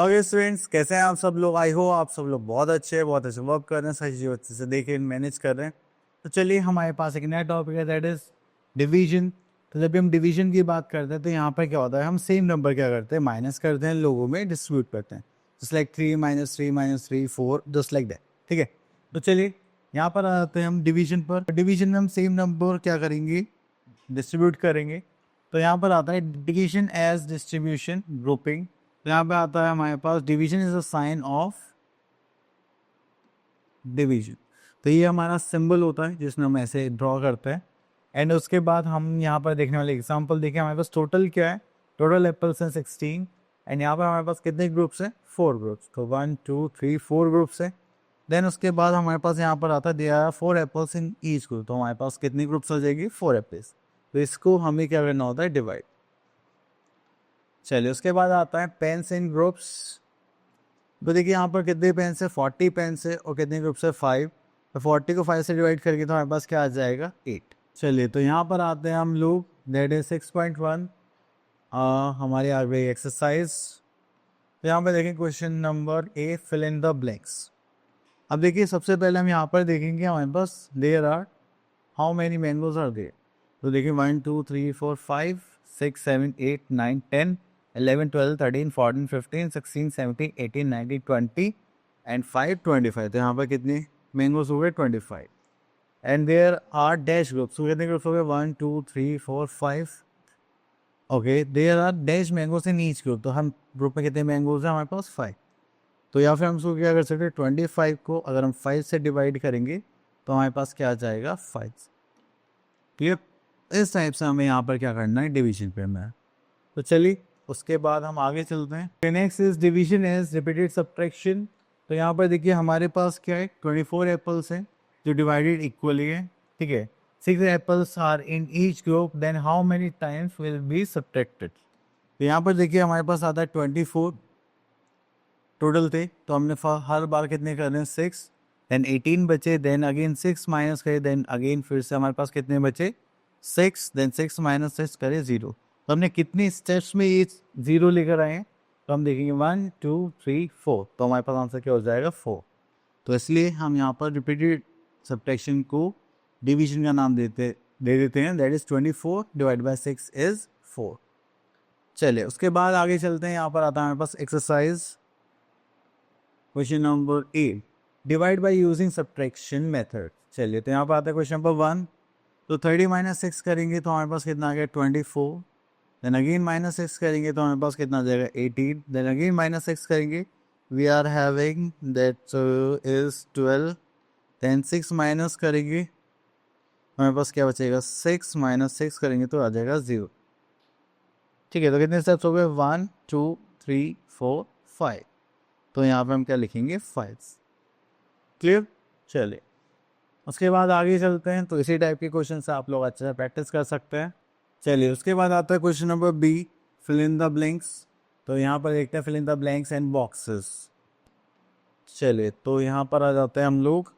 Okay students, कैसे हैं आप सब लोग। आई हो आप सब लोग बहुत अच्छे वर्क कर रहे हैं, सारी चीज़ें अच्छे से देख मैनेज कर रहे हैं। तो चलिए, हमारे पास एक नया टॉपिक है, दैट इज डिवीजन। तो जब भी हम डिवीजन की बात करते हैं तो यहाँ पर क्या होता है, हम सेम नंबर क्या करते हैं, माइनस करते हैं, लोगों में डिस्ट्रीब्यूट करते हैं। Just like 3 - 3 - 3 4, just like that. ठीक है, तो चलिए यहाँ पर आते हैं हम डिवीजन पर। डिवीजन में हम सेम नंबर क्या करेंगे, डिस्ट्रीब्यूट करेंगे। तो यहाँ पर आता है डिवीजन एज डिस्ट्रीब्यूशन ग्रुपिंग। तो यहाँ पे आता है हमारे पास division is a sign of division. तो ये हमारा सिंबल होता है जिसमें हम ऐसे ड्रॉ करते हैं। एंड उसके बाद हम यहाँ पर देखने वाले एग्जांपल देखें। हमारे पास टोटल क्या है, टोटल एप्पल्स हैं 16। एंड यहाँ पर हमारे पास कितने ग्रुप्स हैं, 4 ग्रुप्स। तो 1 2 3 4 ग्रुप्स हैं। देन उसके बाद हमारे पास यहाँ पर आता है there are 4 apples in each group. तो हमारे पास कितनी ग्रुप्स हो जाएगी, 4 एप्पल्स। तो इसको हमें क्या करना होता है, डिवाइड। चलिए, उसके बाद आता है पेन्स इन ग्रुप्स। तो देखिए यहाँ पर कितने पेन्स है, 40 पेन्स है। और कितने ग्रुप्स है, 5। तो 40 को 5 से डिवाइड करके तो हमारे पास क्या आ जाएगा, 8। चलिए, तो यहाँ पर आते हैं हम लोग, दैट इज 6.1। हमारी आ गई एक्सरसाइज। तो यहाँ पर देखें question number A, fill in the blanks. अब देखिए, सबसे पहले हम यहाँ पर देखेंगे हमारे पास there are how many mangoes are there. तो देखिए 1 2 3 4 5 6 7 8 9 10 11 12 13 14 15 16 17 18 19 20 एंड 5 25। तो यहाँ पर कितने मैंगोज हो गए, 25। And there are dash groups. तो कितने ग्रुप्स हो गए, 1 2 3 4 5। Okay, there are dash mangoes in each group. तो हम ग्रुप में कितने मैंगोज हैं, हमारे पास 5। तो या फिर हम इसको क्या कर सकते हैं, 25 को अगर हम 5 से डिवाइड करेंगे तो हमारे पास क्या आ जाएगा, 5। क्लियर। इस टाइप से हमें यहाँ पर क्या करना है, डिवीजन करना है। तो चलिए, उसके बाद हम आगे चलते हैं। Next is division as repeated subtraction. तो यहाँ पर देखिए हमारे पास क्या है, 24 एप्पल्स हैं जो डिवाइडेड इक्वली है। ठीक है, 6 apples are in each group, then how many times will be subtracted. तो यहाँ पर देखिए हमारे पास आता है 24 टोटल थे। तो हमने हर बार कितने करने हैं, 6। देन 18 बचे, देन अगेन 6 माइनस करे, देन अगेन फिर से हमारे पास कितने बचे, 6। देन 6 - 6 करे 0। तो हमने कितनी स्टेप्स में ये 0 लेकर आए हैं, तो हम देखेंगे 1 2 3 4। तो हमारे पास आंसर क्या हो जाएगा, 4। तो इसलिए हम यहाँ पर रिपीटेड सब्ट्रैक्शन को डिवीजन का नाम दे देते हैं, that is 24 divide by 6 is 4। चलिए, उसके बाद आगे चलते हैं। यहाँ पर आता है हमारे पास exercise question number 8, divide by using subtraction method. चलिए, तो यहाँ पर आता है क्वेश्चन नंबर 1। तो 30 - 6 करेंगे तो हमारे पास कितना आ गया, 24। देन अगेन -6 करेंगे तो हमारे पास कितना आ जाएगा, 18। देन अगेन -6 करेंगे, we are having that is 12। Then 6 minus करेंगे, हमारे पास क्या बचेगा, 6 - 6 करेंगे तो आ जाएगा 0। ठीक है, तो कितने स्टेप्स हो गए, 1 2 3 4 5। तो यहाँ पे हम क्या लिखेंगे, 5। क्लियर। चलिए, उसके बाद आगे चलते हैं। तो इसी टाइप के क्वेश्चन से आप लोग अच्छे से प्रैक्टिस कर सकते हैं। चलिए, उसके बाद आता है question number B, fill in the blanks. तो यहाँ पर देखते हैं fill in the blanks and boxes. चलिए, तो यहाँ पर आ जाते हैं हम लोग।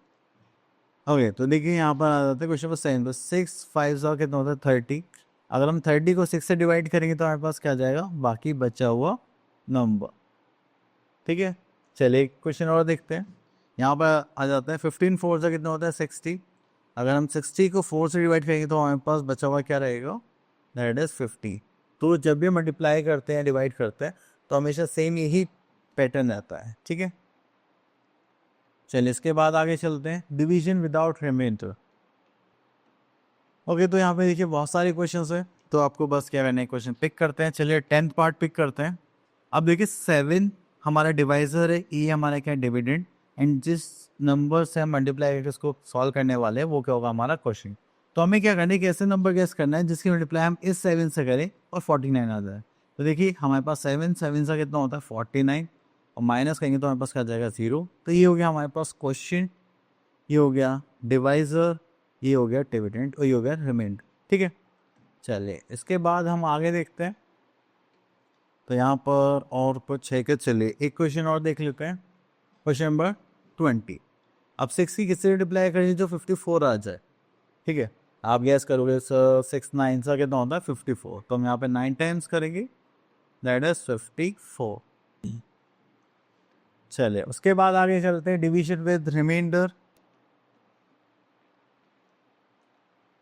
ओके, तो देखिए यहाँ पर आ जाते हैं क्वेश्चन नंबर 7। 6 5 का कितना होता है, 30। अगर हम 30 को 6 से डिवाइड करेंगे तो हमारे पास क्या आ जाएगा, बाकी बचा हुआ नंबर। ठीक है, चलिए क्वेश्चन और देखते हैं। यहाँ पर आ जाता है 15 4 से कितना होता है, 60। अगर हम 60 को 4 से डिवाइड करेंगे तो हमारे पास बचा हुआ क्या रहेगा, दैट इज 50। तो जब भी मल्टीप्लाई करते हैं, डिवाइड करते हैं, तो हमेशा सेम यही पैटर्न रहता है। ठीक है, चलिए इसके बाद आगे चलते हैं, डिवीजन विदाउट रिमाइंडर। ओके, तो यहाँ पे देखिए बहुत सारे क्वेश्चंस हैं, तो आपको बस क्या करना है, क्वेश्चन पिक करते हैं। चलिए 10th पार्ट पिक करते हैं। अब देखिए 7 हमारा डिवाइजर है, ई हमारा क्या डिविडेंड, एंड जिस नंबर से हम मल्टीप्लाई करके उसको सॉल्व करने वाले हैं वो क्या होगा, हमारा क्वेश्चन। तो हमें क्या करना है कि ऐसे नंबर गेस करना है जिसकी मल्टीप्लाई हम इस 7 से करें और 49 आ जाए। तो देखिए हमारे पास 7 7 से कितना होता है, 49। और माइनस करेंगे तो हमारे पास क्या आ जाएगा, 0। तो ये हो गया हमारे पास क्वेश्चन, ये हो गया डिवाइजर, ये हो गया डिविडेंड और ये हो गया रिमाइंडर। ठीक है, चलिए इसके बाद हम आगे देखते हैं। तो यहाँ पर और कुछ है कि, चलिए एक क्वेश्चन और देख लेते हैं। Question number 20। अब 6 की किससे रिप्लाई करेंगे जो 54 आ जाए। ठीक है, आप गैस करोगे सर 6 9 सा कितना होता है, 54। तो हम यहाँ पे 9 टाइम्स करेंगे, दैट इज 54। चलिए उसके बाद आगे चलते हैं डिवीजन विद रिमाइंडर।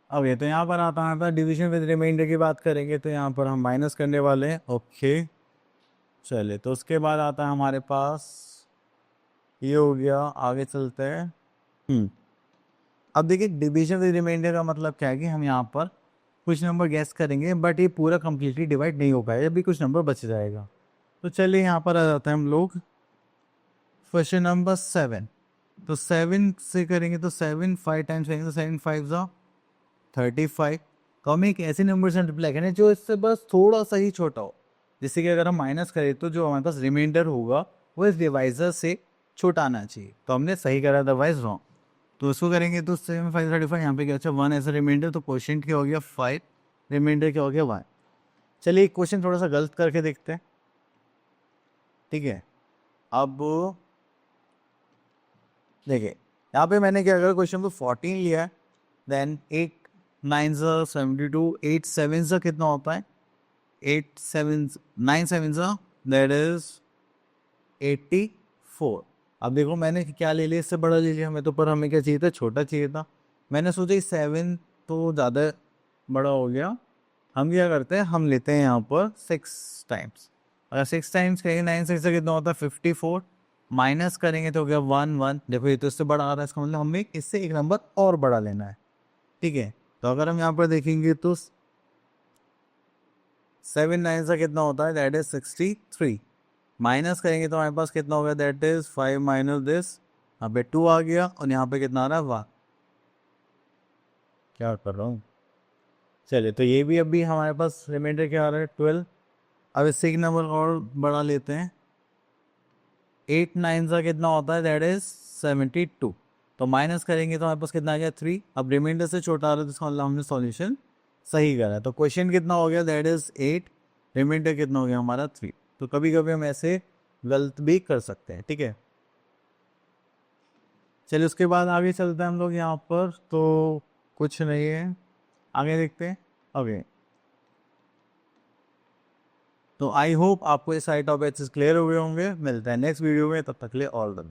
अब ये तो यहाँ पर आता है डिवीजन विद रिमाइंडर की बात करेंगे तो यहाँ पर हम माइनस करने वाले हैं। ओके चलिए तो उसके बाद आता है हमारे पास ये हो गया। आगे चलते हैं। अब देखिए डिवीजन विद रिमाइंडर का मतलब क्या है कि हम यहाँ पर कुछ नंबर गैस करेंगे बट ये पूरा कंप्लीटली डिवाइड नहीं हो पाएगा, अभी कुछ नंबर बच जाएगा। तो चलिए यहाँ पर आ जाते हैं हम लोग क्वेश्चन नंबर 7। तो 7 से करेंगे तो 7 5 टाइम्स करेंगे तो 7 5 जा 35। तो हमें एक ऐसे नंबर से मल्टीप्लाई करना है जो इससे बस थोड़ा सा ही छोटा हो, जिससे कि अगर हम माइनस करें तो जो हमारे पास रिमाइंडर होगा वो इस डिवाइजर से छोटा आना चाहिए। तो हमने सही करा, अदरवाइज रॉन्ग। तो उसको करेंगे तो 7 5 35 यहाँ पे क्या अच्छा 1 एज रिमाइंडर, तो क्वेश्चन क्या हो गया 5, रिमाइंडर क्या हो गया 1। चलिए क्वेश्चन थोड़ा सा गलत करके देखते हैं। ठीक है, अब देखिए यहाँ पे मैंने क्या अगर क्वेश्चन को 14 लिया है, देन 8 9 72, 8 7 कितना होता है 8 7 9 7 दैट इज 84। अब देखो मैंने क्या ले लिया, इससे बड़ा ले लिया हमें, तो पर हमें क्या चाहिए था, छोटा चाहिए था। मैंने सोचा 7 तो ज़्यादा बड़ा हो गया, हम क्या करते हैं हम लेते हैं यहाँ पर 6 टाइम्स। अगर 6 टाइम्स करेंगे 9 6 से कितना होता है 54, माइनस करेंगे तो हो गया 1 1। देखो ये तो इससे बड़ा आ रहा है, इसका मतलब हमें इससे एक नंबर और बड़ा लेना है। ठीक है, तो अगर हम यहाँ पर देखेंगे तो 7 9 से कितना होता है दैट इज 63। माइनस करेंगे तो हमारे पास कितना होगा दैट इज 5 माइनस दिस, यहाँ पे 2 आ गया और यहाँ पे कितना आ रहा है 1। क्या कर रहा हूँ, चलिए तो ये भी अभी हमारे पास रिमाइंडर क्या आ रहा है 12। अब इससे एक नंबर और बड़ा लेते हैं, 8 9 का कितना होता है दैट इज 72। तो माइनस करेंगे तो हमारे पास कितना आ गया 3। अब रिमाइंडर से छोटा आ रहा है तो इसका मतलब हमने सॉल्यूशन सही करा है। तो क्वेश्चन कितना हो गया दैट इज 8, रिमाइंडर कितना हो गया हमारा 3। तो कभी कभी हम ऐसे गलत भी कर सकते हैं। ठीक है, चलिए उसके बाद आगे चलते हैं हम लोग यहाँ पर, तो कुछ नहीं है, आगे देखते हैं। ओके, तो आई होप आपको ये सारे टॉपिक्स क्लियर हो गए होंगे। मिलते हैं नेक्स्ट वीडियो में, तब तक के लिए ऑल द